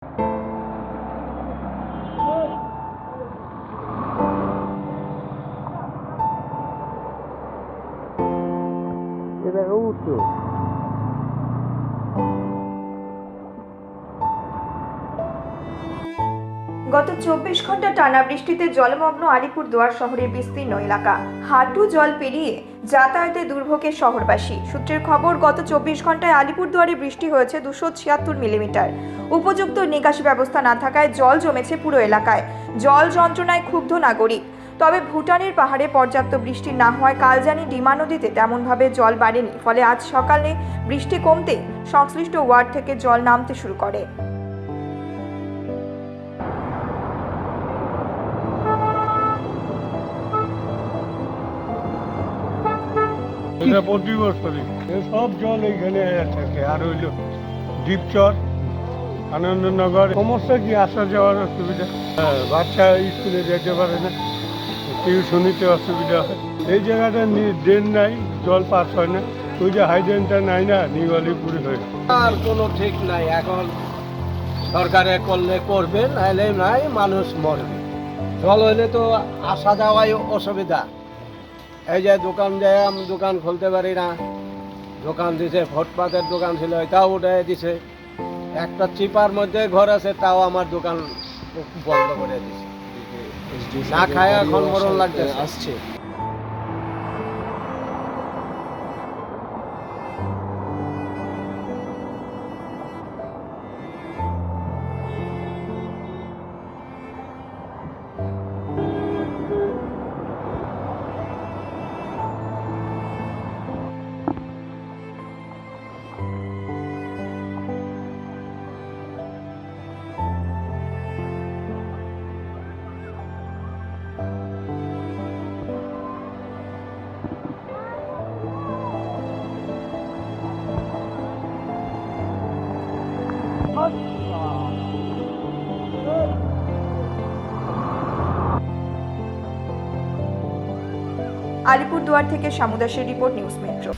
গত 24 ঘন্টা টানা বৃষ্টিতে জলমগ্ন আলিপুরদুয়ার শহরের বিস্তীর্ণ এলাকা। হাঁটু জল পেরিয়ে যাতায়াতে দুর্ভোগে শহরবাসী। সূত্রের খবর, গত 24 ঘন্টায় আলিপুরদুয়ারে বৃষ্টি হয়েছে 276 মিলিমিটার। উপযুক্ত নিকাশি ব্যবস্থা না থাকায় জল জমেছে পুরো এলাকায়। জল যন্ত্রণায় ক্ষুব্ধ নাগরিক। তবে ভুটানের পাহাড়ে পর্যাপ্ত বৃষ্টি না হওয়ায় কালজানি ডিমা নদীতে তেমনভাবে জল বাড়েনি। ফলে আজ সকালে বৃষ্টি কমতেই সংশ্লিষ্ট ওয়ার্ড থেকে জল নামতে শুরু করে। এটা প্রতি বছরই সব জল এইখানে থাকে। আর হইল দ্বীপচর, আনন্দনগর, সমস্যা কি আসা যাওয়ার অসুবিধা। বাচ্চা স্কুলে যেতে পারে না, টিউশনিতে অসুবিধা হয়। এই জায়গাটা ড্রেন নাই, জল পাস হয় না। ওই যে হাইড্রেনটা নাই না, নিউ আলিপুরে হয়ে। আর কোনো ঠিক নাই। এখন সরকারে করলে করবে, নাইলে নাই, মানুষ মরবে। জল হইলে তো আসা যাওয়াই অসুবিধা। এই যে দোকান যায়, আমি দোকান খুলতে পারি না। দোকান দিছে, ফুটপাতের দোকান ছিল, এটাও উঠে দিছে। একটা চিপার মধ্যে ঘর আছে, তাও আমার দোকান বন্ধ করে দিছে। না খায় এখন মরণ লাগছে আসছে। আলিপুরদুয়ার থেকে শামু দাসের রিপোর্ট, নিউজ মেট্রো।